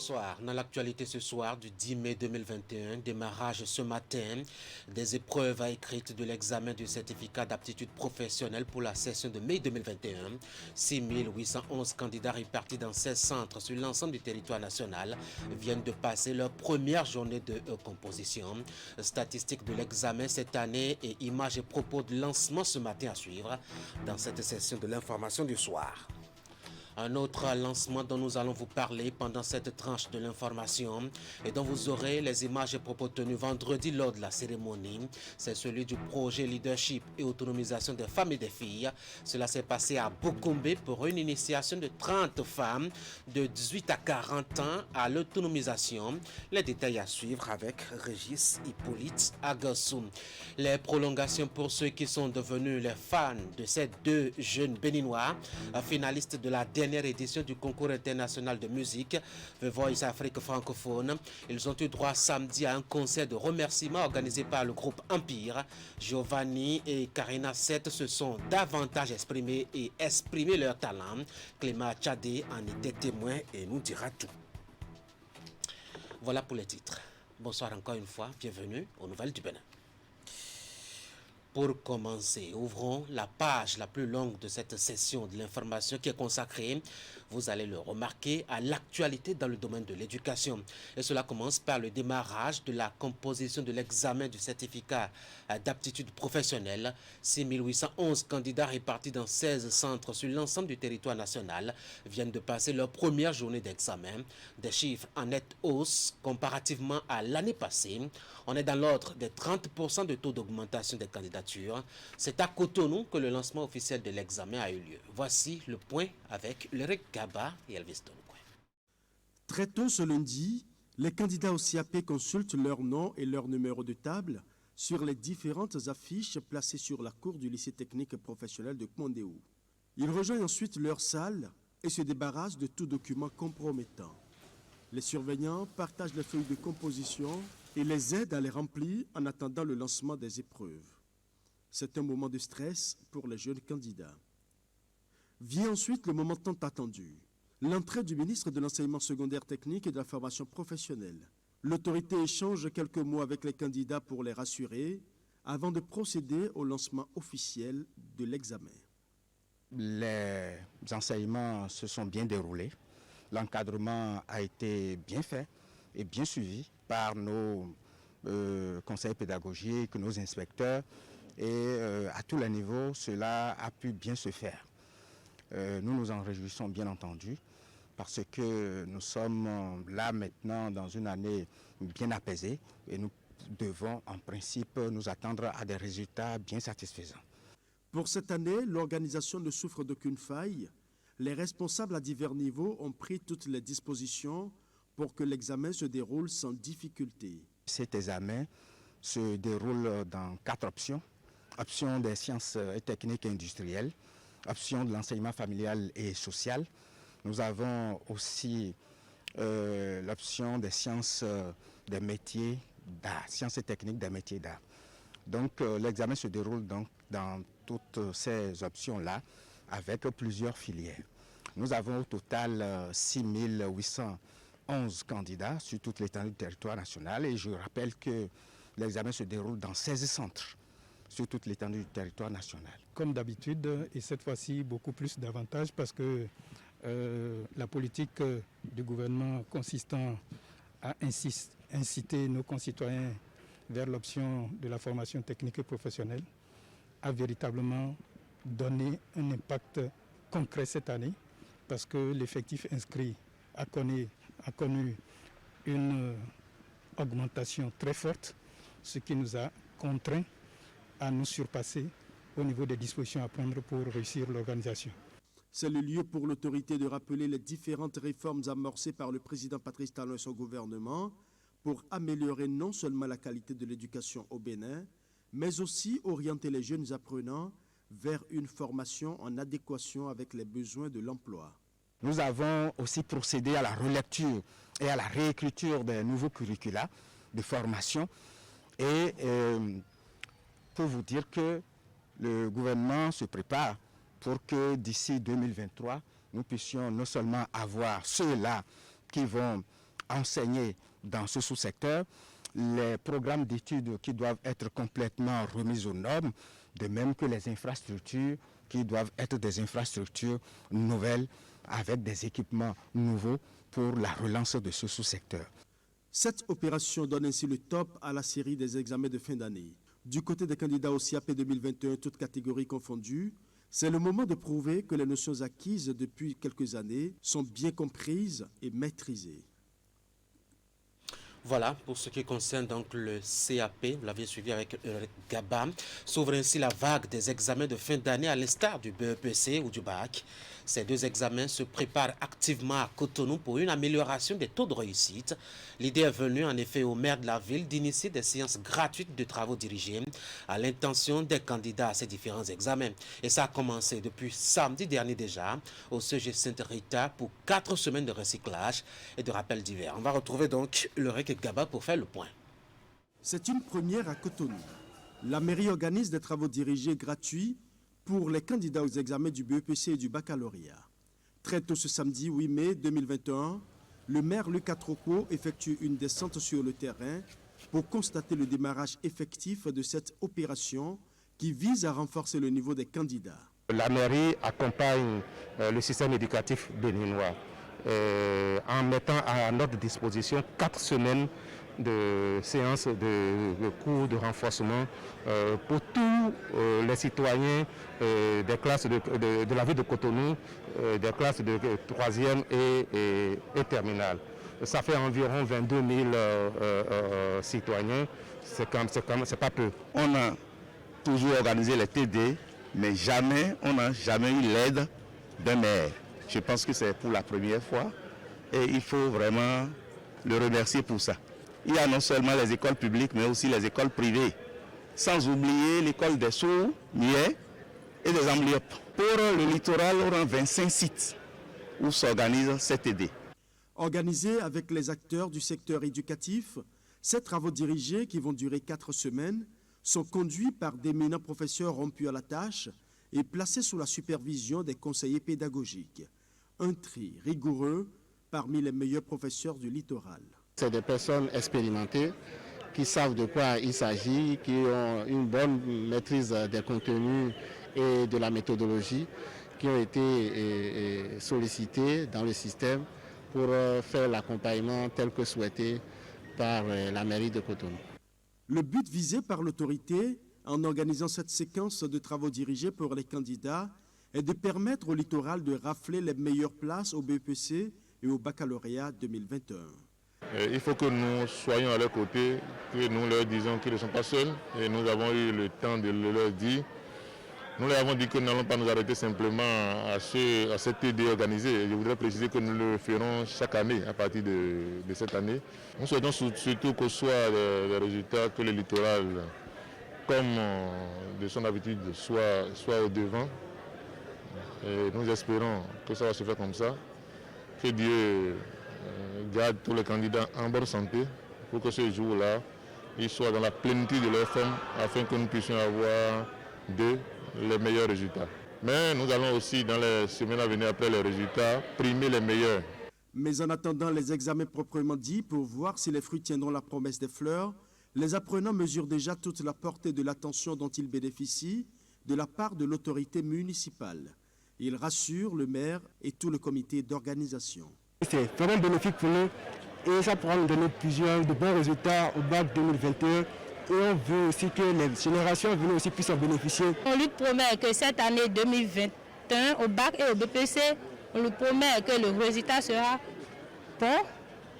Bonsoir. Dans l'actualité ce soir du 10 mai 2021, démarrage ce matin des épreuves écrites de l'examen du certificat d'aptitude professionnelle pour la session de mai 2021. 6 811 candidats répartis dans 16 centres sur l'ensemble du territoire national viennent de passer leur première journée de composition. Statistiques de l'examen cette année et images et propos de lancement ce matin à suivre dans cette session de l'information du soir. Un autre lancement dont nous allons vous parler pendant cette tranche de l'information et dont vous aurez les images et propos tenus vendredi lors de la cérémonie, c'est celui du projet Leadership et Autonomisation des femmes et des filles. Cela s'est passé à Bokombe pour une initiation de 30 femmes de 18 à 40 ans à l'autonomisation. Les détails à suivre avec Régis Hippolyte Agassou. Les prolongations pour ceux qui sont devenus les fans de ces deux jeunes béninois, finalistes de la dernière édition du concours international de musique The Voice Afrique francophone. Ils ont eu droit samedi à un concert de remerciements organisé par le groupe Empire. Giovanni et Karina Seth se sont davantage exprimés et exprimé leur talent. Clément Tchadé en était témoin et nous dira tout. Voilà pour les titres. Bonsoir encore une fois, bienvenue aux Nouvelles du Bénin. Pour commencer, ouvrons la page la plus longue de cette session de l'information qui est consacrée, vous allez le remarquer, à l'actualité dans le domaine de l'éducation. Et cela commence par le démarrage de la composition de l'examen du certificat d'aptitude professionnelle. 6 811 candidats répartis dans 16 centres sur l'ensemble du territoire national viennent de passer leur première journée d'examen. Des chiffres en nette hausse comparativement à l'année passée. On est dans l'ordre des 30% de taux d'augmentation des candidatures. C'est à Cotonou que le lancement officiel de l'examen a eu lieu. Voici le point avec Leric Gaba et Elvis Tonouquin. Très tôt ce lundi, les candidats au CAP consultent leur nom et leur numéro de table sur les différentes affiches placées sur la cour du lycée technique professionnel de Kmondéou. Ils rejoignent ensuite leur salle et se débarrassent de tout document compromettant. Les surveillants partagent les feuilles de composition et les aident à les remplir en attendant le lancement des épreuves. C'est un moment de stress pour les jeunes candidats. Vient ensuite le moment tant attendu, l'entrée du ministre de l'Enseignement secondaire technique et de la formation professionnelle. L'autorité échange quelques mots avec les candidats pour les rassurer avant de procéder au lancement officiel de l'examen. Les enseignements se sont bien déroulés. L'encadrement a été bien fait et bien suivi par nos conseils pédagogiques, nos inspecteurs. Et à tous les niveaux, cela a pu bien se faire. Nous nous en réjouissons bien entendu parce que nous sommes là maintenant dans une année bien apaisée et nous devons en principe nous attendre à des résultats bien satisfaisants. Pour cette année, l'organisation ne souffre d'aucune faille. Les responsables à divers niveaux ont pris toutes les dispositions pour que l'examen se déroule sans difficulté. Cet examen se déroule dans 4 options. Option des sciences et techniques industrielles, option de l'enseignement familial et social. Nous avons aussi l'option des sciences des métiers d'art, sciences et techniques des métiers d'art. Donc l'examen se déroule donc dans toutes ces options-là avec plusieurs filières. Nous avons au total 6 811 candidats sur toute l'étendue du territoire national et je rappelle que l'examen se déroule dans 16 centres sur toute l'étendue du territoire national. Comme d'habitude, et cette fois-ci beaucoup plus d'avantages parce que la politique du gouvernement consistant à inciter nos concitoyens vers l'option de la formation technique et professionnelle a véritablement donné un impact concret cette année parce que l'effectif inscrit a connu une augmentation très forte, ce qui nous a contraints à nous surpasser au niveau des dispositions à prendre pour réussir l'organisation. C'est le lieu pour l'autorité de rappeler les différentes réformes amorcées par le président Patrice Talon et son gouvernement pour améliorer non seulement la qualité de l'éducation au Bénin, mais aussi orienter les jeunes apprenants vers une formation en adéquation avec les besoins de l'emploi. Nous avons aussi procédé à la relecture et à la réécriture des nouveaux curricula de formation et pour vous dire que le gouvernement se prépare pour que d'ici 2023, nous puissions non seulement avoir ceux-là qui vont enseigner dans ce sous-secteur, les programmes d'études qui doivent être complètement remis aux normes, de même que les infrastructures qui doivent être des infrastructures nouvelles avec des équipements nouveaux pour la relance de ce sous-secteur. Cette opération donne ainsi le top à la série des examens de fin d'année. Du côté des candidats au CAP 2021, toutes catégories confondues, c'est le moment de prouver que les notions acquises depuis quelques années sont bien comprises et maîtrisées. Voilà, pour ce qui concerne donc le CAP, vous l'avez suivi avec Ulrich Gaba, s'ouvre ainsi la vague des examens de fin d'année à l'instar du BEPC ou du BAC. Ces deux examens se préparent activement à Cotonou pour une amélioration des taux de réussite. L'idée est venue en effet au maire de la ville d'initier des séances gratuites de travaux dirigés à l'intention des candidats à ces différents examens. Et ça a commencé depuis samedi dernier déjà au CG Sainte-Rita pour 4 semaines de recyclage et de rappel divers. On va retrouver donc Ulrich Gaba pour faire le point. C'est une première à Cotonou. La mairie organise des travaux dirigés gratuits pour les candidats aux examens du BEPC et du baccalauréat. Très tôt ce samedi 8 mai 2021, le maire Lucas Trocco effectue une descente sur le terrain pour constater le démarrage effectif de cette opération qui vise à renforcer le niveau des candidats. La mairie accompagne le système éducatif béninois en mettant à notre disposition 4 semaines de séances de cours de renforcement pour tous les citoyens des classes de la ville de Cotonou, des classes de 3e et terminale. Ça fait environ 22 000 citoyens, c'est pas peu. On a toujours organisé les TD, mais on n'a jamais eu l'aide d'un maire. Je pense que c'est pour la première fois et il faut vraiment le remercier pour ça. Il y a non seulement les écoles publiques, mais aussi les écoles privées, sans oublier l'école des sourds, muets et des amblyopes. Pour le littoral, on a 25 sites où s'organise cette TD. Organisés avec les acteurs du secteur éducatif, ces travaux dirigés qui vont durer 4 semaines sont conduits par d'éminents professeurs rompus à la tâche et placés sous la supervision des conseillers pédagogiques. Un tri rigoureux parmi les meilleurs professeurs du littoral. C'est des personnes expérimentées qui savent de quoi il s'agit, qui ont une bonne maîtrise des contenus et de la méthodologie, qui ont été sollicités dans le système pour faire l'accompagnement tel que souhaité par la mairie de Cotonou. Le but visé par l'autorité en organisant cette séquence de travaux dirigés pour les candidats est de permettre au littoral de rafler les meilleures places au BEPC et au baccalauréat 2021. Il faut que nous soyons à leur côté, que nous leur disons qu'ils ne sont pas seuls et nous avons eu le temps de le leur dire. Nous leur avons dit que nous n'allons pas nous arrêter simplement à cette TD organisée. Je voudrais préciser que nous le ferons chaque année à partir de cette année. Nous souhaitons surtout qu'au soir des résultats, que le littoral, comme de son habitude, soit au devant. Et nous espérons que ça va se faire comme ça. Que Dieu garde tous les candidats en bonne santé pour que ce jour-là, ils soient dans la plénitude de leur forme afin que nous puissions avoir d'eux les meilleurs résultats. Mais nous allons aussi, dans les semaines à venir après les résultats, primer les meilleurs. Mais en attendant les examens proprement dits, pour voir si les fruits tiendront la promesse des fleurs, les apprenants mesurent déjà toute la portée de l'attention dont ils bénéficient de la part de l'autorité municipale. Ils rassurent le maire et tout le comité d'organisation. C'est vraiment bénéfique pour nous et ça pourra nous donner de bons résultats au bac 2021. Et on veut aussi que les générations venues aussi puissent en bénéficier. On lui promet que cette année 2021, au bac et au BPC, on lui promet que le résultat sera bon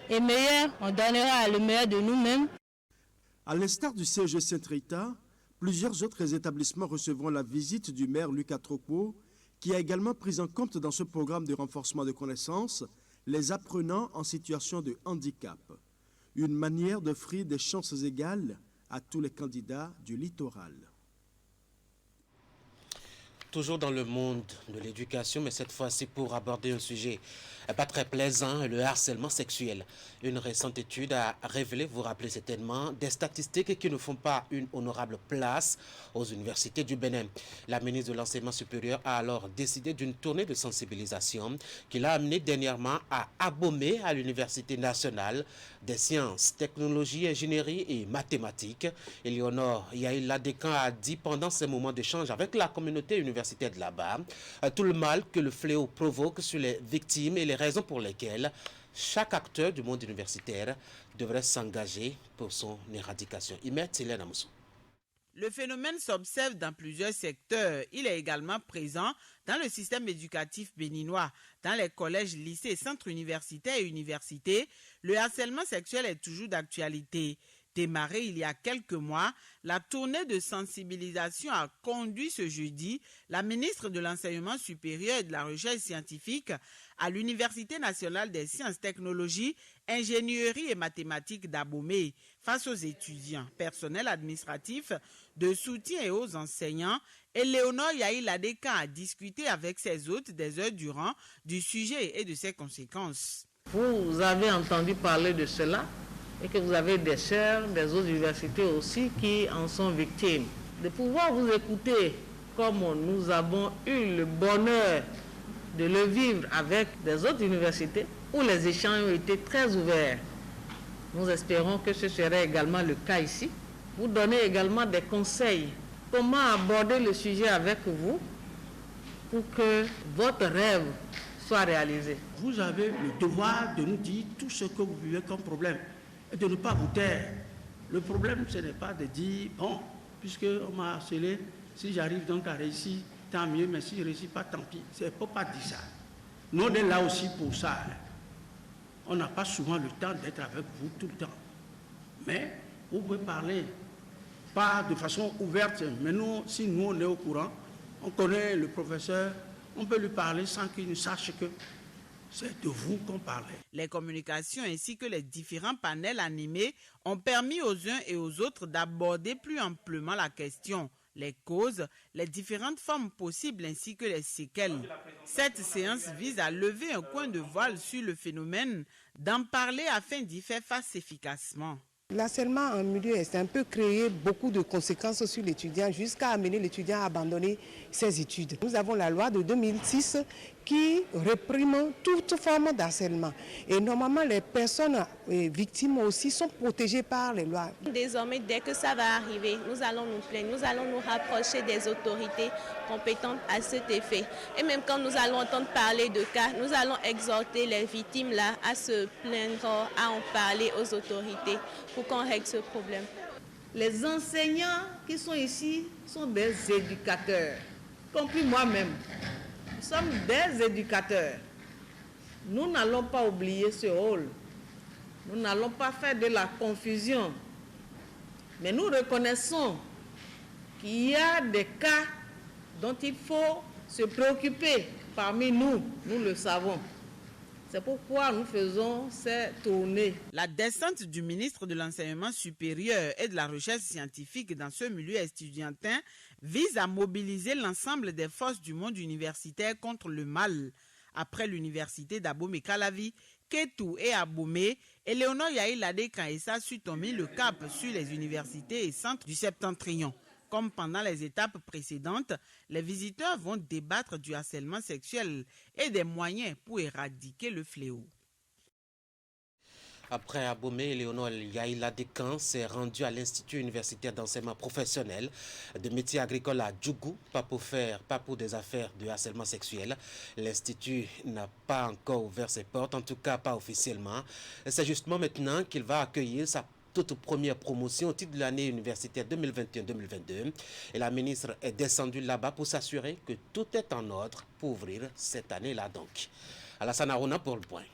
et meilleur. On donnera le meilleur de nous-mêmes. À l'instar du CEG Sainte-Rita, plusieurs autres établissements recevront la visite du maire Lucas Trocco, qui a également pris en compte dans ce programme de renforcement de connaissances les apprenants en situation de handicap. Une manière d'offrir des chances égales à tous les candidats du littoral. Toujours dans le monde de l'éducation, mais cette fois-ci pour aborder un sujet pas très plaisant, le harcèlement sexuel. Une récente étude a révélé, vous vous rappelez certainement, des statistiques qui ne font pas une honorable place aux universités du Bénin. La ministre de l'Enseignement supérieur a alors décidé d'une tournée de sensibilisation qui l'a amené dernièrement à Abomey, à l'Université nationale des sciences, technologies, ingénierie et mathématiques. Éléonore Yaïl Ladécan a dit pendant ces moments d'échange avec la communauté universitaire de là-bas tout le mal que le fléau provoque sur les victimes et les raisons pour lesquelles chaque acteur du monde universitaire devrait s'engager pour son éradication. Hélène Amoussou. Le phénomène s'observe dans plusieurs secteurs. Il est également présent dans le système éducatif béninois. Dans les collèges, lycées, centres universitaires et universités, le harcèlement sexuel est toujours d'actualité. Démarrée il y a quelques mois, la tournée de sensibilisation a conduit ce jeudi la ministre de l'Enseignement supérieur et de la Recherche scientifique à l'Université nationale des sciences, technologies, ingénierie et mathématiques d'Abomey face aux étudiants, personnel administratif, de soutien et aux enseignants. Éléonore Yaïl Ladécan a discuté avec ses hôtes des heures durant du sujet et de ses conséquences. Vous avez entendu parler de cela et que vous avez des sœurs des autres universités aussi qui en sont victimes. De pouvoir vous écouter comme nous avons eu le bonheur de le vivre avec des autres universités où les échanges ont été très ouverts. Nous espérons que ce serait également le cas ici. Vous donnez également des conseils. Comment aborder le sujet avec vous pour que votre rêve soit réalisé. Vous avez le devoir de nous dire tout ce que vous vivez comme problème et de ne pas vous taire. Le problème, ce n'est pas de dire, bon, puisqu'on m'a harcelé, si j'arrive donc à réussir, tant mieux, mais si je ne réussis pas, tant pis. Il ne faut pas dire ça. Nous, on est là aussi pour ça. On n'a pas souvent le temps d'être avec vous tout le temps. Mais vous pouvez parler, pas de façon ouverte, mais nous, si nous, on est au courant, on connaît le professeur, on peut lui parler sans qu'il ne sache que c'est de vous qu'on parlait. Les communications ainsi que les différents panels animés ont permis aux uns et aux autres d'aborder plus amplement la question, les causes, les différentes formes possibles ainsi que les séquelles. Cette séance vise à lever un coin de voile sur le phénomène, d'en parler afin d'y faire face efficacement. L'harcèlement en milieu est un peu créé beaucoup de conséquences sur l'étudiant jusqu'à amener l'étudiant à abandonner ses études. Nous avons la loi de 2006 qui réprime toute forme d'harcèlement. Et normalement, les personnes victimes aussi sont protégées par les lois. Désormais, dès que ça va arriver, nous allons nous plaindre, nous allons nous rapprocher des autorités compétentes à cet effet. Et même quand nous allons entendre parler de cas, nous allons exhorter les victimes là à se plaindre, à en parler aux autorités pour qu'on règle ce problème. Les enseignants qui sont ici sont des éducateurs, compris moi-même. Nous sommes des éducateurs. Nous n'allons pas oublier ce rôle. Nous n'allons pas faire de la confusion. Mais nous reconnaissons qu'il y a des cas dont il faut se préoccuper parmi nous. Nous le savons. C'est pourquoi nous faisons ces tournées. La descente du ministre de l'Enseignement supérieur et de la Recherche scientifique dans ce milieu estudiantin vise à mobiliser l'ensemble des forces du monde universitaire contre le mal. Après l'université d'Abomey-Calavi, Kétou et Abomey, Éléonore Yaïl Ladécan et sa suite ont mis le cap sur les universités et centres du Septentrion. Comme pendant les étapes précédentes, les visiteurs vont débattre du harcèlement sexuel et des moyens pour éradiquer le fléau. Après Abomey, Éléonore Yaïl Ladécan s'est rendu à l'Institut universitaire d'enseignement professionnel de métiers agricoles à Djougou, pas pour des affaires de harcèlement sexuel. L'Institut n'a pas encore ouvert ses portes, en tout cas pas officiellement. C'est justement maintenant qu'il va accueillir sa toute première promotion au titre de l'année universitaire 2021-2022. Et la ministre est descendue là-bas pour s'assurer que tout est en ordre pour ouvrir cette année-là donc. Alassane Arona pour le point.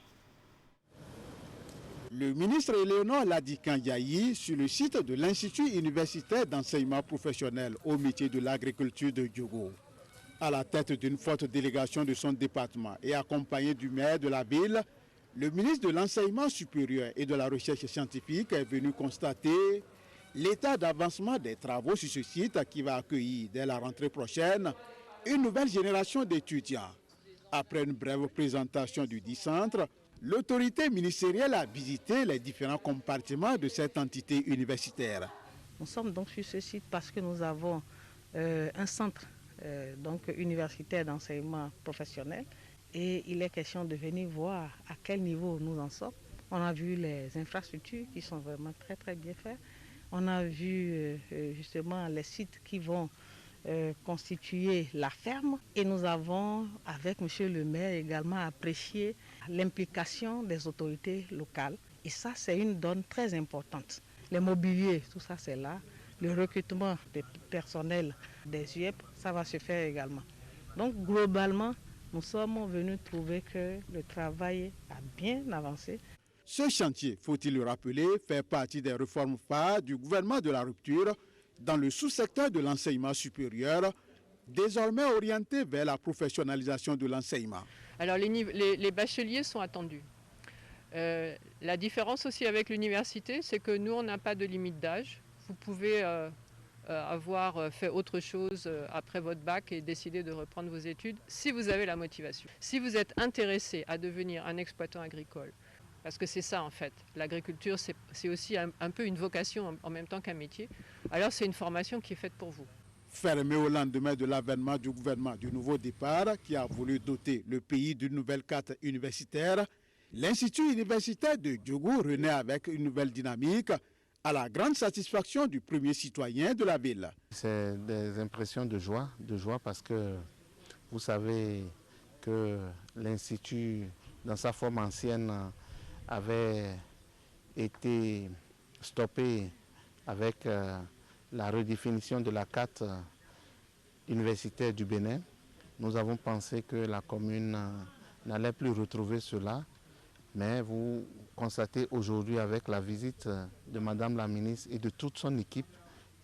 Le ministre Éléonore Ladécan Yayi sur le site de l'Institut universitaire d'enseignement professionnel au métier de l'agriculture de Djougou. À la tête d'une forte délégation de son département et accompagné du maire de la ville, le ministre de l'Enseignement supérieur et de la Recherche scientifique est venu constater l'état d'avancement des travaux sur ce site qui va accueillir dès la rentrée prochaine une nouvelle génération d'étudiants. Après une brève présentation du dit centre, l'autorité ministérielle a visité les différents compartiments de cette entité universitaire. Nous sommes donc sur ce site parce que nous avons un centre donc universitaire d'enseignement professionnel et il est question de venir voir à quel niveau nous en sommes. On a vu les infrastructures qui sont vraiment très bien faites. On a vu justement les sites qui vont constituer la ferme et nous avons avec M. le maire également apprécié l'implication des autorités locales et ça c'est une donne très importante. Les mobiliers, tout ça c'est là, le recrutement des personnels des UEP, ça va se faire également. Donc globalement, nous sommes venus trouver que le travail a bien avancé. Ce chantier, faut-il le rappeler, fait partie des réformes phares du gouvernement de la rupture dans le sous-secteur de l'enseignement supérieur, désormais orienté vers la professionnalisation de l'enseignement. Alors les bacheliers sont attendus. La différence aussi avec l'université, c'est que nous, on n'a pas de limite d'âge. Vous pouvez avoir fait autre chose après votre bac et décider de reprendre vos études si vous avez la motivation. Si vous êtes intéressé à devenir un exploitant agricole, parce que c'est ça en fait, l'agriculture c'est aussi un peu une vocation en même temps qu'un métier, alors c'est une formation qui est faite pour vous. Fermé au lendemain de l'avènement du gouvernement du nouveau départ qui a voulu doter le pays d'une nouvelle carte universitaire, l'Institut universitaire de Djougou renaît avec une nouvelle dynamique à la grande satisfaction du premier citoyen de la ville. C'est des impressions de joie parce que vous savez que l'Institut, dans sa forme ancienne, avait été stoppé avec la redéfinition de la carte universitaire du Bénin. Nous avons pensé que la commune n'allait plus retrouver cela, mais vous constatez aujourd'hui avec la visite de Madame la ministre et de toute son équipe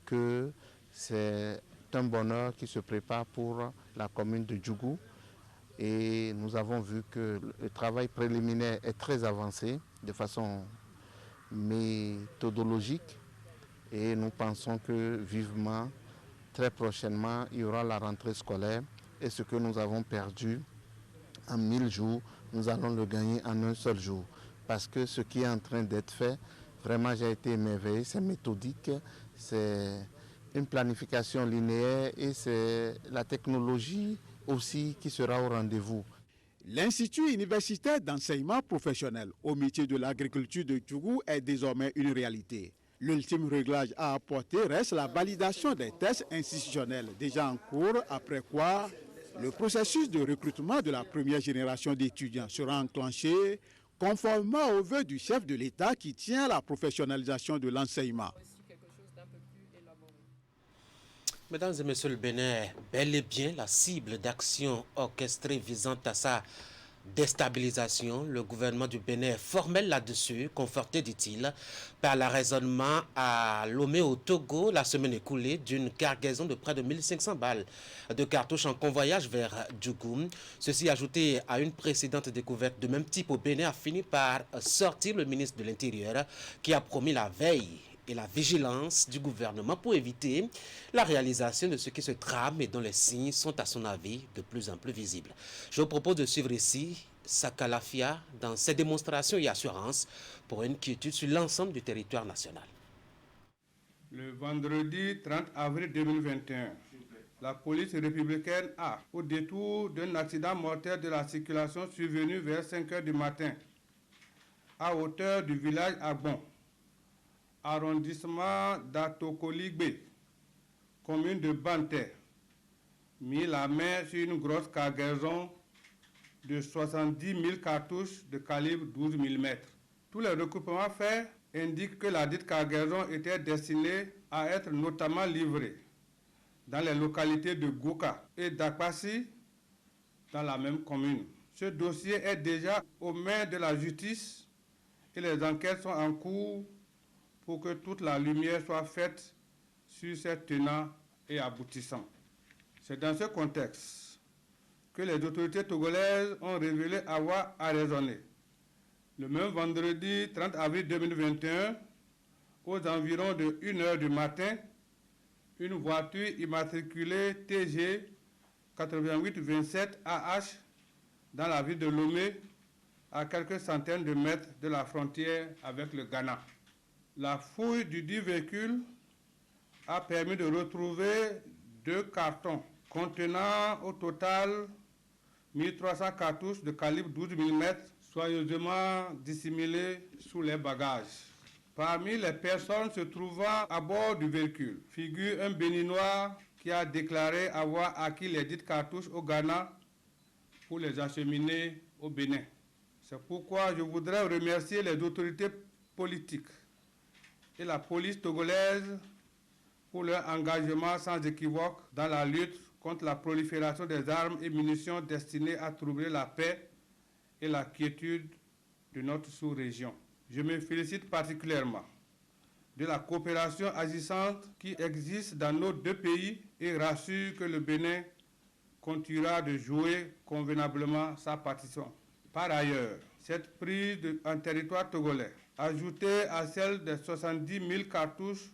que c'est un bonheur qui se prépare pour la commune de Djougou. Et nous avons vu que le travail préliminaire est très avancé de façon méthodologique et nous pensons que vivement, très prochainement, il y aura la rentrée scolaire et ce que nous avons perdu en 1000 jours, nous allons le gagner en un seul jour. Parce que ce qui est en train d'être fait, vraiment j'ai été émerveillé, c'est méthodique, c'est une planification linéaire et c'est la technologie aussi qui sera au rendez-vous. L'Institut universitaire d'enseignement professionnel au métier de l'agriculture de Djougou est désormais une réalité. L'ultime réglage à apporter reste la validation des tests institutionnels déjà en cours, après quoi le processus de recrutement de la première génération d'étudiants sera enclenché conformément aux vœux du chef de l'État qui tient à la professionnalisation de l'enseignement. Mesdames et messieurs, le Bénin est bel et bien la cible d'actions orchestrées visant à sa déstabilisation. Le gouvernement du Bénin est formel là-dessus, conforté, dit-il, par l'arraisonnement à Lomé au Togo la semaine écoulée d'une cargaison de près de 1500 balles de cartouches en convoyage vers Djougou. Ceci ajouté à une précédente découverte de même type au Bénin a fini par sortir le ministre de l'Intérieur qui a promis la veille et la vigilance du gouvernement pour éviter la réalisation de ce qui se trame et dont les signes sont à son avis de plus en plus visibles. Je vous propose de suivre ici Sakalafia dans ses démonstrations et assurances pour une quiétude sur l'ensemble du territoire national. Le vendredi 30 avril 2021, la police républicaine a, au détour d'un accident mortel de la circulation survenu vers 5 h du matin, à hauteur du village Agbon, arrondissement d'Atokoligbe, commune de Banté, mis la main sur une grosse cargaison de 70 000 cartouches de calibre 12 mm. Tous les recoupements faits indiquent que la dite cargaison était destinée à être notamment livrée dans les localités de Gouka et d'Akwasi dans la même commune. Ce dossier est déjà aux mains de la justice et les enquêtes sont en cours pour que toute la lumière soit faite sur ces tenants et aboutissants. C'est dans ce contexte que les autorités togolaises ont révélé avoir arraisonné. Le même vendredi 30 avril 2021, aux environs de 1 h du matin, une voiture immatriculée TG 8827 AH dans la ville de Lomé, à quelques centaines de mètres de la frontière avec le Ghana. La fouille du dit véhicule a permis de retrouver 2 cartons contenant au total 1300 cartouches de calibre 12 mm soigneusement dissimulées sous les bagages. Parmi les personnes se trouvant à bord du véhicule figure un Béninois qui a déclaré avoir acquis les dites cartouches au Ghana pour les acheminer au Bénin. C'est pourquoi je voudrais remercier les autorités politiques et la police togolaise pour leur engagement sans équivoque dans la lutte contre la prolifération des armes et munitions destinées à troubler la paix et la quiétude de notre sous-région. Je me félicite particulièrement de la coopération agissante qui existe dans nos 2 pays et rassure que le Bénin continuera de jouer convenablement sa partition. Par ailleurs, cette prise en territoire togolais, ajoutée à celle des 70 000 cartouches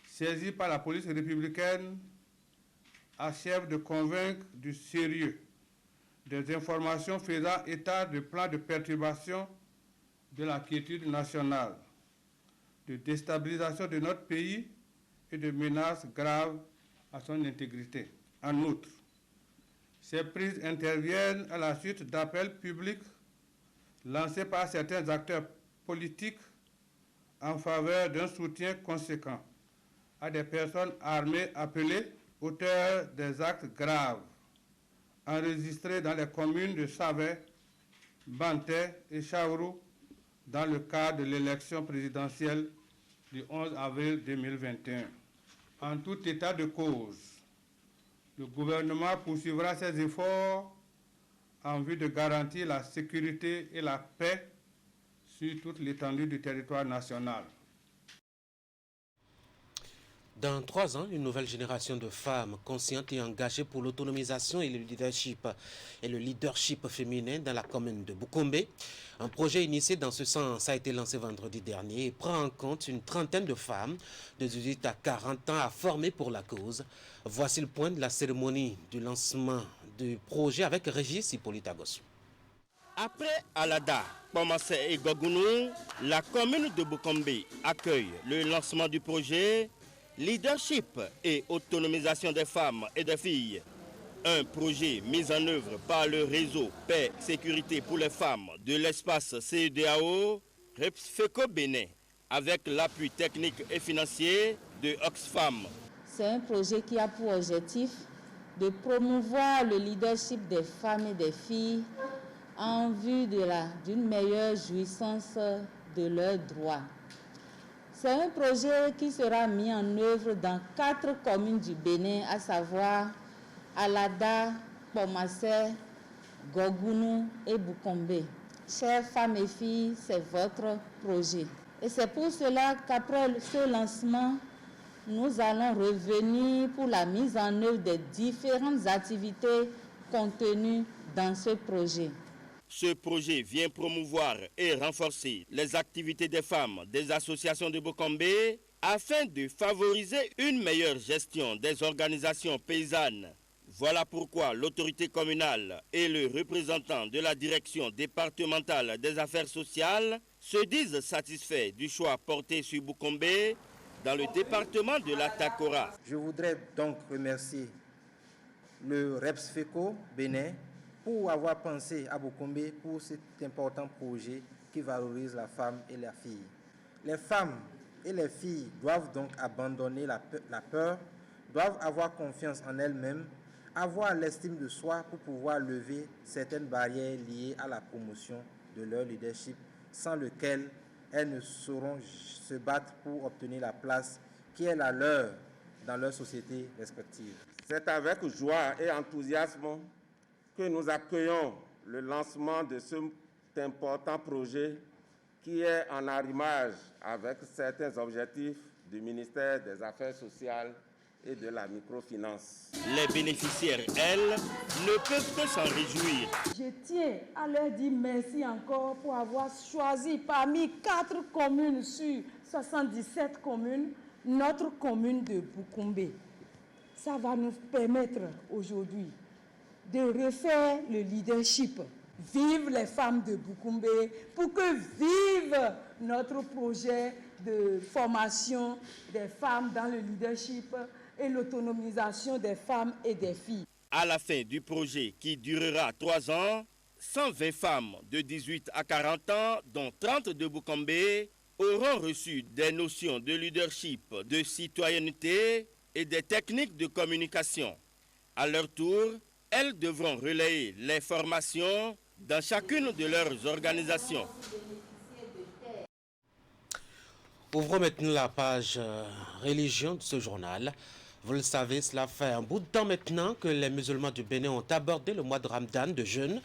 saisies par la police républicaine, achève de convaincre du sérieux des informations faisant état de plans de perturbation de la quiétude nationale, de déstabilisation de notre pays et de menaces graves à son intégrité. En outre, ces prises interviennent à la suite d'appels publics lancés par certains acteurs politiques en faveur d'un soutien conséquent à des personnes armées appelées auteurs des actes graves enregistrés dans les communes de Savé, Banté et Chaourou dans le cadre de l'élection présidentielle du 11 avril 2021. En tout état de cause, le gouvernement poursuivra ses efforts en vue de garantir la sécurité et la paix sur toute l'étendue du territoire national. Dans 3 ans, une nouvelle génération de femmes conscientes et engagées pour l'autonomisation et le leadership féminin dans la commune de Boukombe. Un projet initié dans ce sens a été lancé vendredi dernier et prend en compte une trentaine de femmes de 18 à 40 ans à former pour la cause. Voici le point de la cérémonie du lancement du projet avec Régis Hippolyte Agossou. Après Alada, Pomase et Gogounou, la commune de Boukombe accueille le lancement du projet Leadership et autonomisation des femmes et des filles. Un projet mis en œuvre par le réseau Paix Sécurité pour les femmes de l'espace CEDEAO, REPSFECO Bénin, avec l'appui technique et financier de Oxfam. C'est un projet qui a pour objectif de promouvoir le leadership des femmes et des filles en vue d'une meilleure jouissance de leurs droits. C'est un projet qui sera mis en œuvre dans 4 communes du Bénin, à savoir Alada, Pomase, Gogounou et Boukombe. Chères femmes et filles, c'est votre projet. Et c'est pour cela qu'après ce lancement, nous allons revenir pour la mise en œuvre des différentes activités contenues dans ce projet. Ce projet vient promouvoir et renforcer les activités des femmes des associations de Boukombe afin de favoriser une meilleure gestion des organisations paysannes. Voilà pourquoi l'autorité communale et le représentant de la direction départementale des affaires sociales se disent satisfaits du choix porté sur Boukombe dans le département de la Takora. Je voudrais donc remercier le REPSFECO Bénin pour avoir pensé à Boukombe pour cet important projet qui valorise la femme et la fille. Les femmes et les filles doivent donc abandonner la peur, doivent avoir confiance en elles-mêmes, avoir l'estime de soi pour pouvoir lever certaines barrières liées à la promotion de leur leadership, sans lequel elles ne sauront se battre pour obtenir la place qui est la leur dans leur société respective. C'est avec joie et enthousiasme que nous accueillons le lancement de cet important projet qui est en arrimage avec certains objectifs du ministère des Affaires sociales et de la microfinance. Les bénéficiaires, elles, ne peuvent que s'en réjouir. Je tiens à leur dire merci encore pour avoir choisi parmi 4 communes sur 77 communes, notre commune de Boukombe. Ça va nous permettre aujourd'hui de refaire le leadership. Vive les femmes de Boukoumbe, pour que vive notre projet de formation des femmes dans le leadership et l'autonomisation des femmes et des filles. À la fin du projet qui durera 3 ans, 120 femmes de 18 à 40 ans, dont 30 de Boukoumbe, auront reçu des notions de leadership, de citoyenneté et des techniques de communication. À leur tour, elles devront relayer les formations dans chacune de leurs organisations. Ouvrons maintenant la page religion de ce journal. Vous le savez, cela fait un bout de temps maintenant que les musulmans du Bénin ont abordé le mois de Ramadan de jeûne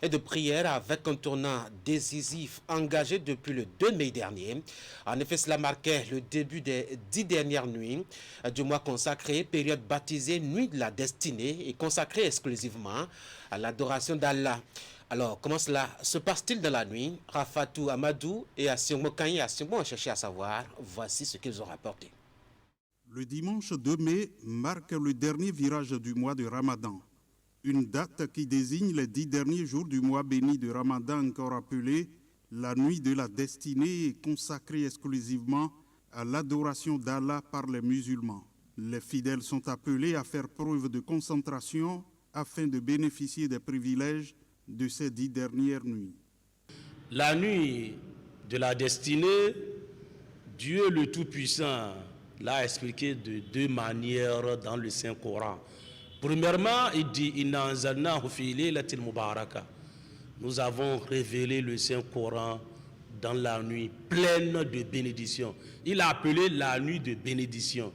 et de prière avec un tournant décisif engagé depuis le 2 mai dernier. En effet, cela marquait le début des 10 dernières nuits du mois consacré, période baptisée Nuit de la Destinée et consacrée exclusivement à l'adoration d'Allah. Alors, comment cela se passe-t-il dans la nuit? Rafatou Amadou et Assiongmo Kanye ont cherché à savoir. Voici ce qu'ils ont rapporté. Le dimanche 2 mai marque le dernier virage du mois de Ramadan. Une date qui désigne les 10 derniers jours du mois béni de Ramadan, encore appelé la nuit de la destinée, et consacrée exclusivement à l'adoration d'Allah par les musulmans. Les fidèles sont appelés à faire preuve de concentration afin de bénéficier des privilèges de ces 10 dernières nuits. La nuit de la destinée, Dieu le Tout-Puissant l'a expliqué de 2 manières dans le Saint-Coran. Premièrement, il dit Inna anzalnahu fi laylatil mubaraka. Nous avons révélé le Saint-Coran dans la nuit pleine de bénédictions. Il a appelé la nuit de bénédiction.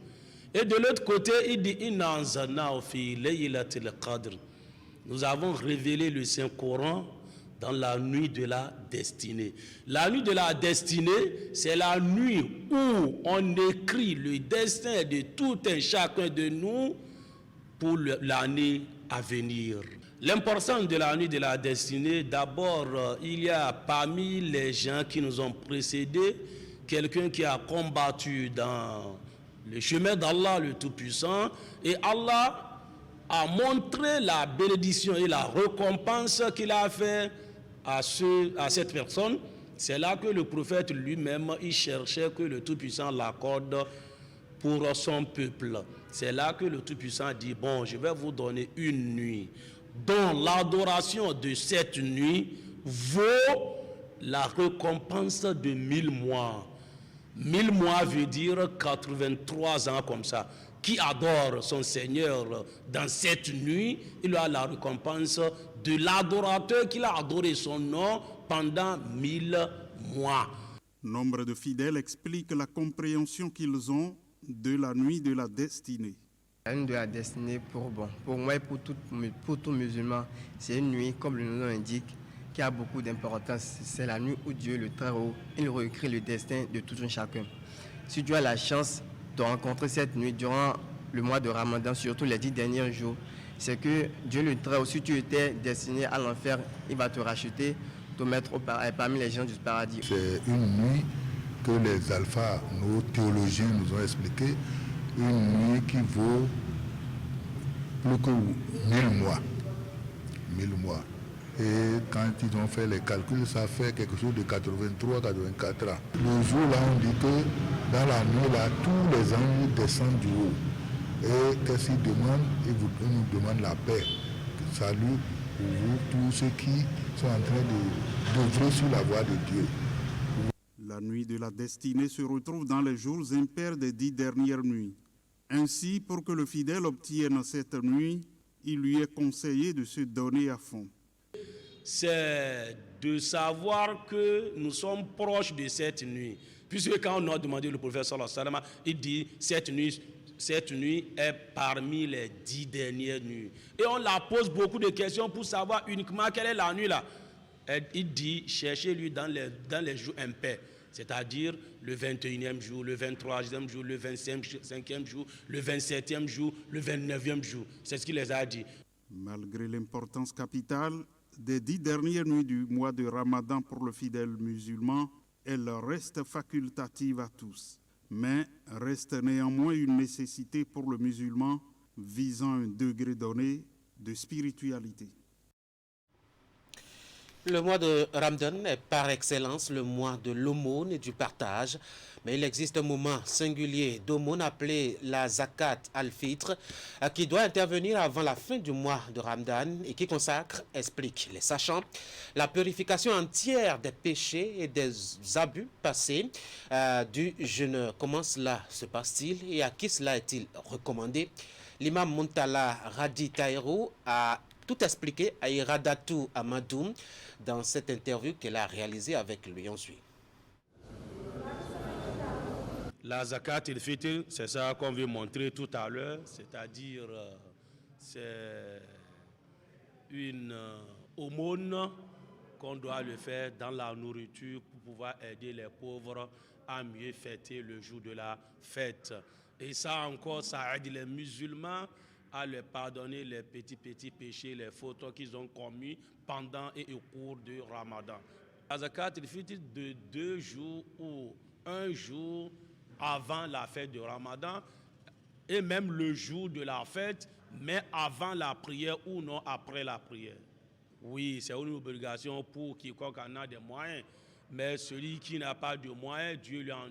Et de l'autre côté, il dit Inna anzalnahu fi laylatil qadr. Nous avons révélé le Saint-Coran dans la nuit de la destinée. La nuit de la destinée, c'est la nuit où on écrit le destin de tout un chacun de nous pour l'année à venir. L'importance de la nuit de la destinée, d'abord, il y a parmi les gens qui nous ont précédés, quelqu'un qui a combattu dans le chemin d'Allah le Tout-Puissant, et Allah a montré la bénédiction et la récompense qu'il a fait à cette personne. C'est là que le prophète lui-même, il cherchait que le Tout-Puissant l'accorde pour son peuple. C'est là que le Tout-Puissant dit, bon, je vais vous donner une nuit dont l'adoration de cette nuit vaut la récompense de 1000 mois. 1000 mois veut dire 83 ans comme ça. Qui adore son Seigneur dans cette nuit, il a la récompense de l'adorateur qui a adoré son nom pendant 1000 mois. Nombre de fidèles expliquent la compréhension qu'ils ont de la nuit de la destinée. La nuit de la destinée, pour moi et pour tout musulman, c'est une nuit, comme le nom l'indique, qui a beaucoup d'importance. C'est la nuit où Dieu, le Très-Haut, il réécrit le destin de tout un chacun. Si tu as la chance de rencontrer cette nuit durant le mois de Ramadan, surtout les 10 derniers jours, c'est que Dieu le Très-Haut, si tu étais destiné à l'enfer, il va te racheter, te mettre parmi les gens du paradis. C'est une nuit que les alphas, nos théologiens nous ont expliqué, une nuit qui vaut plus que 1000 mois. 1000 mois. Et quand ils ont fait les calculs, ça fait quelque chose de 83-84 ans. Le jour là, on dit que dans la nuit là, tous les anges descendent du haut. Et qu'est-ce qu'ils demandent? Ils nous demandent la paix. Salut pour vous, tous ceux qui sont en train d'œuvrer sur la voie de Dieu. La nuit de la destinée se retrouve dans les jours impairs des 10 dernières nuits. Ainsi, pour que le fidèle obtienne cette nuit, il lui est conseillé de se donner à fond. C'est de savoir que nous sommes proches de cette nuit. Puisque quand on a demandé le prophète sallallahu alayhi wa sallam, il dit cette nuit est parmi les 10 dernières nuits. Et on la pose beaucoup de questions pour savoir uniquement quelle est la nuit là. Il dit cherchez-lui dans les jours impairs. C'est-à-dire le 21e jour, le 23e jour, le 25e jour, le 27e jour, le 29e jour. C'est ce qu'il les a dit. Malgré l'importance capitale des 10 dernières nuits du mois de Ramadan pour le fidèle musulman, elle reste facultative à tous, mais reste néanmoins une nécessité pour le musulman visant un degré donné de spiritualité. Le mois de Ramadan est par excellence le mois de l'aumône et du partage. Mais il existe un moment singulier d'aumône appelé la Zakat al-Fitr qui doit intervenir avant la fin du mois de Ramadan et qui consacre, explique les sachants, la purification entière des péchés et des abus passés du jeûne. Comment cela se passe-t-il et à qui cela est-il recommandé? L'imam Muntala Radi Taïrou a tout expliqué à Iradatou Amadou dans cette interview qu'elle a réalisée avec lui. On suit. La zakat il fitr, c'est ça qu'on veut montrer tout à l'heure, c'est-à-dire c'est une aumône qu'on doit le faire dans la nourriture pour pouvoir aider les pauvres à mieux fêter le jour de la fête. Et ça encore, ça aide les musulmans à leur pardonner les petits péchés, les fautes qu'ils ont commis pendant et au cours du Ramadan. La zakat il fitr de 2 jours ou 1 jour avant la fête de Ramadan et même le jour de la fête, mais avant la prière ou non après la prière. Oui, c'est une obligation pour quiconque en a des moyens, mais celui qui n'a pas de moyens, Dieu lui a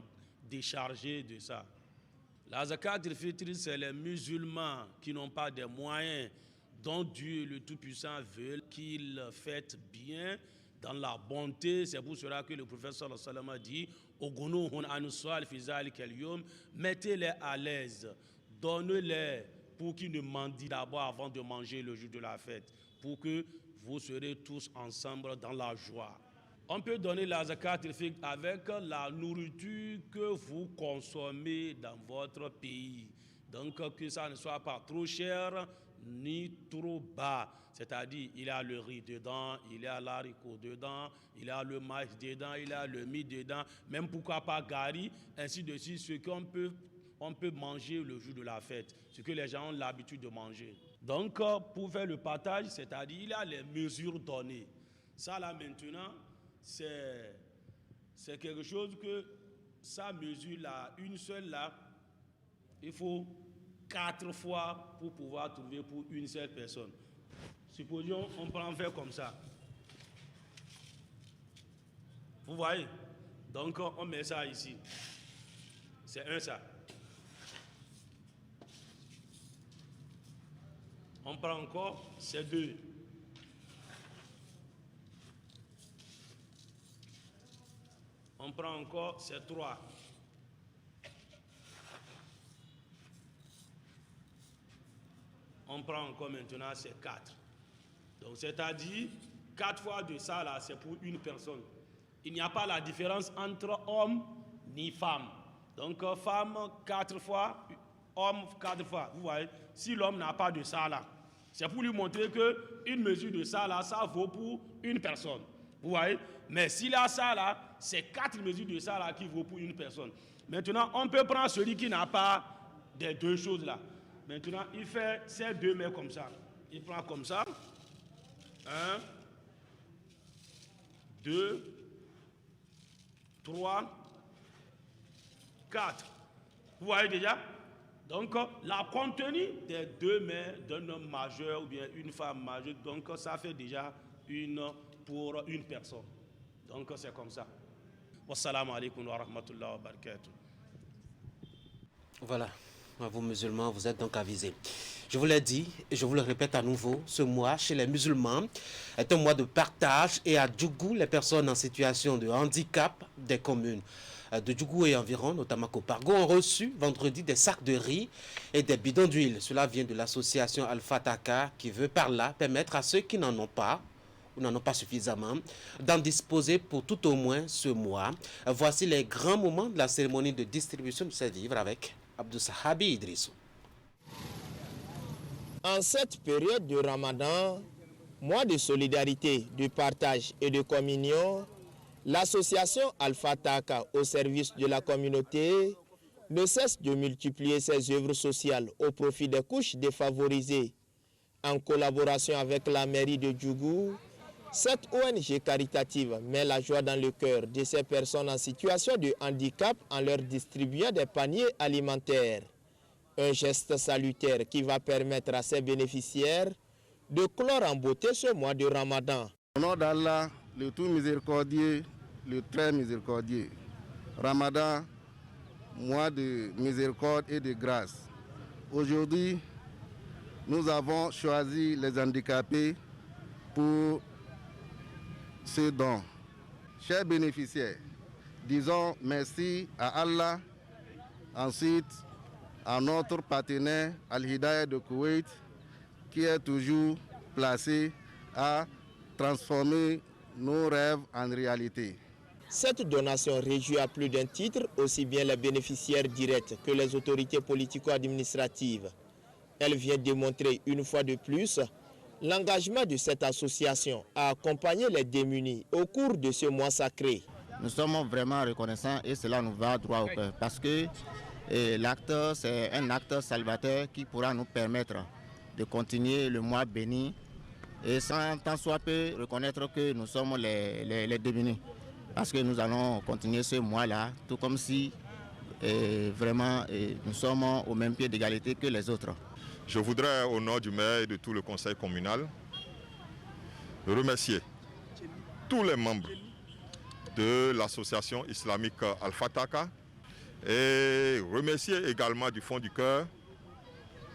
déchargé de ça. La zakat al-fitr, c'est les musulmans qui n'ont pas de moyens, dont Dieu le Tout-Puissant veut qu'ils fêtent bien, dans la bonté. C'est pour cela que le prophète sallallahu alayhi wa sallam a dit mettez-les à l'aise, donnez-les pour qu'ils ne mendient d'abord avant de manger le jour de la fête, pour que vous serez tous ensemble dans la joie. On peut donner la zakat al-fitr avec la nourriture que vous consommez dans votre pays. Donc que ça ne soit pas trop cher ni trop bas. C'est-à-dire, il y a le riz dedans, il y a l'haricot dedans, il y a le maïs dedans, il y a le mil dedans, même pourquoi pas gari, ainsi de suite, ce qu'on peut manger le jour de la fête, ce que les gens ont l'habitude de manger. Donc, pour faire le partage, c'est-à-dire, il y a les mesures données. Ça, là, maintenant, c'est quelque chose que, ça mesure là, une seule là, il faut 4 fois pour pouvoir trouver pour une seule personne. Supposons, on peut en faire comme ça. Vous voyez? Donc, on met ça ici. C'est un ça. On prend encore, c'est 2. On prend encore, c'est 3. On prend encore maintenant, c'est 4. Donc, c'est-à-dire, 4 fois de ça, là, c'est pour une personne. Il n'y a pas la différence entre homme ni femme. Donc, femme, 4 fois, homme, 4 fois. Vous voyez, si l'homme n'a pas de ça, là, c'est pour lui montrer qu'une mesure de ça, là, ça vaut pour une personne. Vous voyez? Mais s'il a ça, là, c'est 4 mesures de ça, là, qui vaut pour une personne. Maintenant, on peut prendre celui qui n'a pas des 2 choses, là. Maintenant, il fait ces 2 mains comme ça. Il prend comme ça. 1, 2, 3, 4. Vous voyez déjà? Donc, la contenue des 2 mains d'un homme majeur ou bien une femme majeure, donc ça fait déjà une pour une personne. Donc, c'est comme ça. Wassalamu alaikum wa rahmatullahi wa barakatuh. Voilà. Vous musulmans, vous êtes donc avisés. Je vous l'ai dit et je vous le répète à nouveau, ce mois chez les musulmans est un mois de partage et à Djougou, les personnes en situation de handicap des communes de Djougou et environ, notamment Kopargo, ont reçu vendredi des sacs de riz et des bidons d'huile. Cela vient de l'association Al-Fataka qui veut par là permettre à ceux qui n'en ont pas ou n'en ont pas suffisamment d'en disposer pour tout au moins ce mois. Voici les grands moments de la cérémonie de distribution de ces vivres avec Abdou Sahabi Idrissou. En cette période de Ramadan, mois de solidarité, de partage et de communion, l'association Al-Fataka au service de la communauté ne cesse de multiplier ses œuvres sociales au profit des couches défavorisées. En collaboration avec la mairie de Djougou, cette ONG caritative met la joie dans le cœur de ces personnes en situation de handicap en leur distribuant des paniers alimentaires. Un geste salutaire qui va permettre à ces bénéficiaires de clore en beauté ce mois de Ramadan. Au nom d'Allah, le tout miséricordieux, le très miséricordieux. Ramadan, mois de miséricorde et de grâce. Aujourd'hui, nous avons choisi les handicapés pour ce don. Chers bénéficiaires, disons merci à Allah, ensuite à notre partenaire Al-Hidayah de Koweït, qui est toujours placé à transformer nos rêves en réalité. Cette donation réjouit à plus d'un titre, aussi bien les bénéficiaires directs que les autorités politico-administratives. Elle vient démontrer une fois de plus l'engagement de cette association à accompagner les démunis au cours de ce mois sacré. Nous sommes vraiment reconnaissants et cela nous va droit au cœur parce que l'acte, c'est un acte salvateur qui pourra nous permettre de continuer le mois béni et sans tant soit peu reconnaître que nous sommes les démunis. Parce que nous allons continuer ce mois-là, tout comme si vraiment nous sommes au même pied d'égalité que les autres. Je voudrais, au nom du maire et de tout le conseil communal, remercier tous les membres de l'association islamique Al-Fataka et remercier également du fond du cœur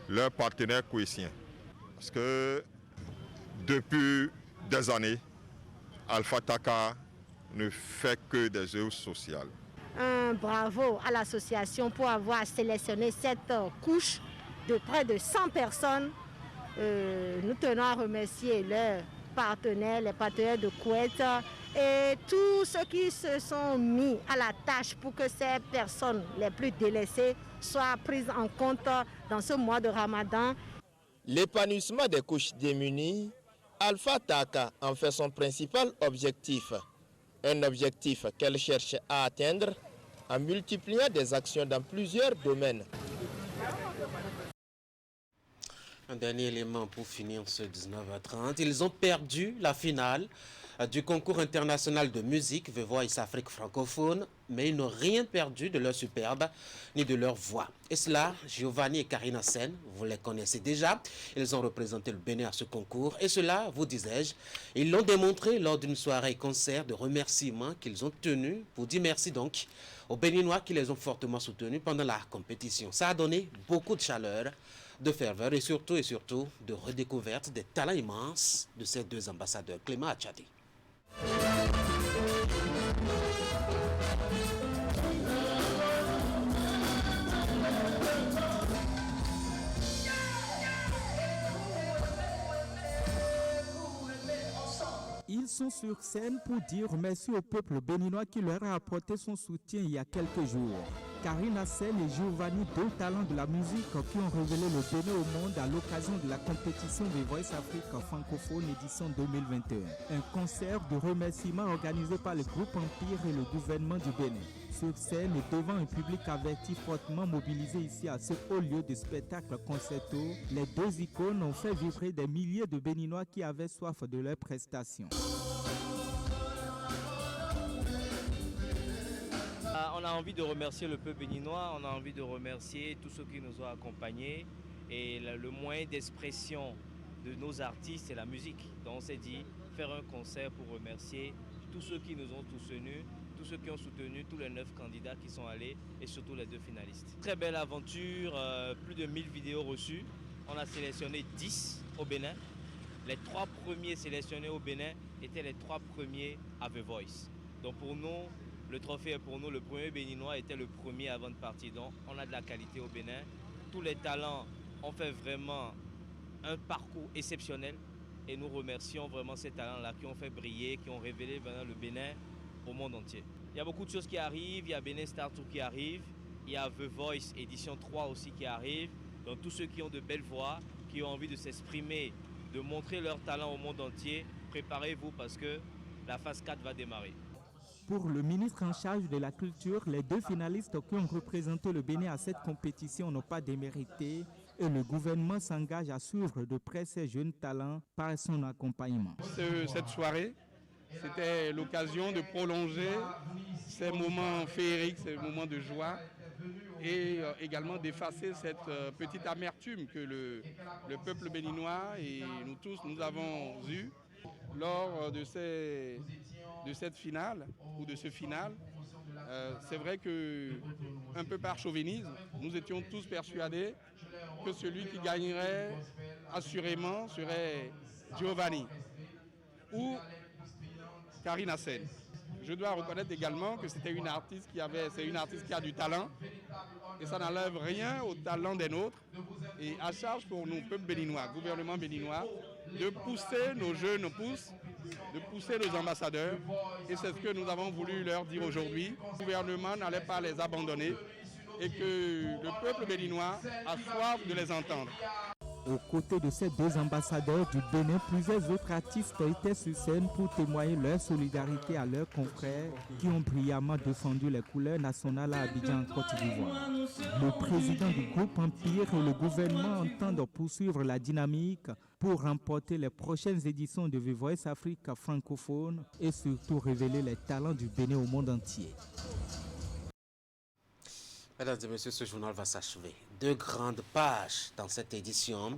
leurs partenaires koweïtiens. Parce que depuis des années, Al-Fataka ne fait que des œuvres sociales. Un bravo à l'association pour avoir sélectionné cette couche de près de 100 personnes. Nous tenons à remercier leurs partenaires, les partenaires de Koweït et tous ceux qui se sont mis à la tâche pour que ces personnes les plus délaissées soient prises en compte dans ce mois de Ramadan. L'épanouissement des couches démunies, Al-Fataka en fait son principal objectif. Un objectif qu'elle cherche à atteindre en multipliant des actions dans plusieurs domaines. Un dernier élément pour finir ce 19h30. Ils ont perdu la finale du concours international de musique The Voice Afrique francophone, mais ils n'ont rien perdu de leur superbe ni de leur voix. Et cela, Giovanni et Karina Sen, vous les connaissez déjà. Ils ont représenté le Bénin à ce concours. Et cela, vous disais-je, ils l'ont démontré lors d'une soirée concert de remerciements qu'ils ont tenu pour dire merci donc aux Béninois qui les ont fortement soutenus pendant la compétition. Ça a donné beaucoup de chaleur, de ferveur et surtout de redécouverte des talents immenses de ces deux ambassadeurs. Clément Achadi. Ils sont sur scène pour dire merci au peuple béninois qui leur a apporté son soutien il y a quelques jours. Karina Sen et Giovanni, deux talents de la musique qui ont révélé le Bénin au monde à l'occasion de la compétition des Voice Afrique francophone édition 2021. Un concert de remerciements organisé par le groupe Empire et le gouvernement du Bénin. Sur scène et devant un public averti fortement mobilisé ici à ce haut lieu de spectacle concerto, les deux icônes ont fait vibrer des milliers de Béninois qui avaient soif de leurs prestations. On a envie de remercier le peuple béninois, on a envie de remercier tous ceux qui nous ont accompagnés. Et le moyen d'expression de nos artistes, c'est la musique. Donc on s'est dit faire un concert pour remercier tous ceux qui nous ont soutenus, tous ceux qui ont soutenu tous les 9 candidats qui sont allés et surtout les 2 finalistes. Très belle aventure, plus de 1000 vidéos reçues. On a sélectionné 10 au Bénin. Les 3 premiers sélectionnés au Bénin étaient les 3 premiers à The Voice. Donc pour nous, le trophée est pour nous. Le premier béninois était le premier avant de partir. Donc on a de la qualité au Bénin. Tous les talents ont fait vraiment un parcours exceptionnel. Et nous remercions vraiment ces talents-là qui ont fait briller, qui ont révélé vraiment le Bénin au monde entier. Il y a beaucoup de choses qui arrivent. Il y a Bénin Star Tour qui arrive. Il y a The Voice édition 3 aussi qui arrive. Donc tous ceux qui ont de belles voix, qui ont envie de s'exprimer, de montrer leur talent au monde entier, préparez-vous parce que la phase 4 va démarrer. Pour le ministre en charge de la culture, les 2 finalistes qui ont représenté le Bénin à cette compétition n'ont pas démérité et le gouvernement s'engage à suivre de près ces jeunes talents par son accompagnement. Cette soirée, c'était l'occasion de prolonger ces moments féeriques, ces moments de joie et également d'effacer cette petite amertume que le peuple béninois et nous tous, nous avons eue lors de cette finale ou de ce final. C'est vrai que, un peu par chauvinisme, nous étions tous persuadés que celui qui gagnerait assurément serait Giovanni ou Karine Hassen. Je dois reconnaître également que c'est une artiste qui a du talent et ça n'enlève rien au talent des nôtres. Et à charge pour nous, peuple béninois, gouvernement béninois, de pousser nos jeunes pousses, de pousser nos ambassadeurs. Et c'est ce que nous avons voulu leur dire aujourd'hui. Le gouvernement n'allait pas les abandonner et que le peuple béninois a soif de les entendre. Aux côtés de ces deux ambassadeurs du Bénin, plusieurs autres artistes étaient sur scène pour témoigner leur solidarité à leurs confrères qui ont brillamment défendu les couleurs nationales à Abidjan, en Côte d'Ivoire. Le président du groupe Empire et le gouvernement entendent poursuivre la dynamique pour remporter les prochaines éditions de The Voice Africa francophone et surtout révéler les talents du Bénin au monde entier. Mesdames et messieurs, ce journal va s'achever. 2 grandes pages dans cette édition.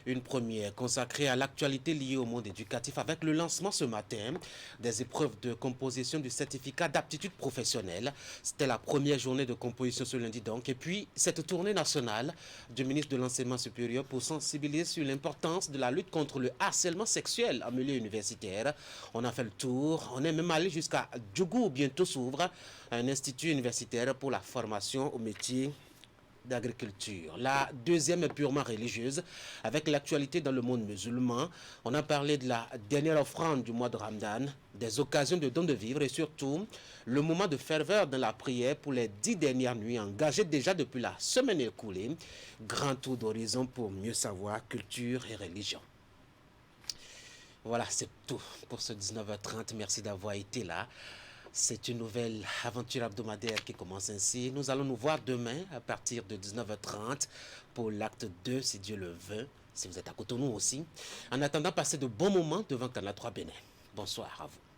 Une première consacrée à l'actualité liée au monde éducatif avec le lancement ce matin des épreuves de composition du certificat d'aptitude professionnelle. C'était la première journée de composition ce lundi donc. Et puis, cette tournée nationale du ministre de l'Enseignement supérieur pour sensibiliser sur l'importance de la lutte contre le harcèlement sexuel en milieu universitaire. On a fait le tour. On est même allé jusqu'à Djougou. Bientôt s'ouvre un institut universitaire pour la formation au métier d'agriculture. La deuxième est purement religieuse, avec l'actualité dans le monde musulman. On a parlé de la dernière offrande du mois de Ramadan, des occasions de don de vivre et surtout le moment de ferveur dans la prière pour les 10 dernières nuits engagées déjà depuis la semaine écoulée. Grand tour d'horizon pour mieux savoir culture et religion. Voilà, c'est tout pour ce 19h30. Merci d'avoir été là. C'est une nouvelle aventure hebdomadaire qui commence ainsi. Nous allons nous voir demain à partir de 19h30 pour l'acte 2, si Dieu le veut, si vous êtes à Cotonou aussi. En attendant, passez de bons moments devant Canal 3 Bénin. Bonsoir à vous.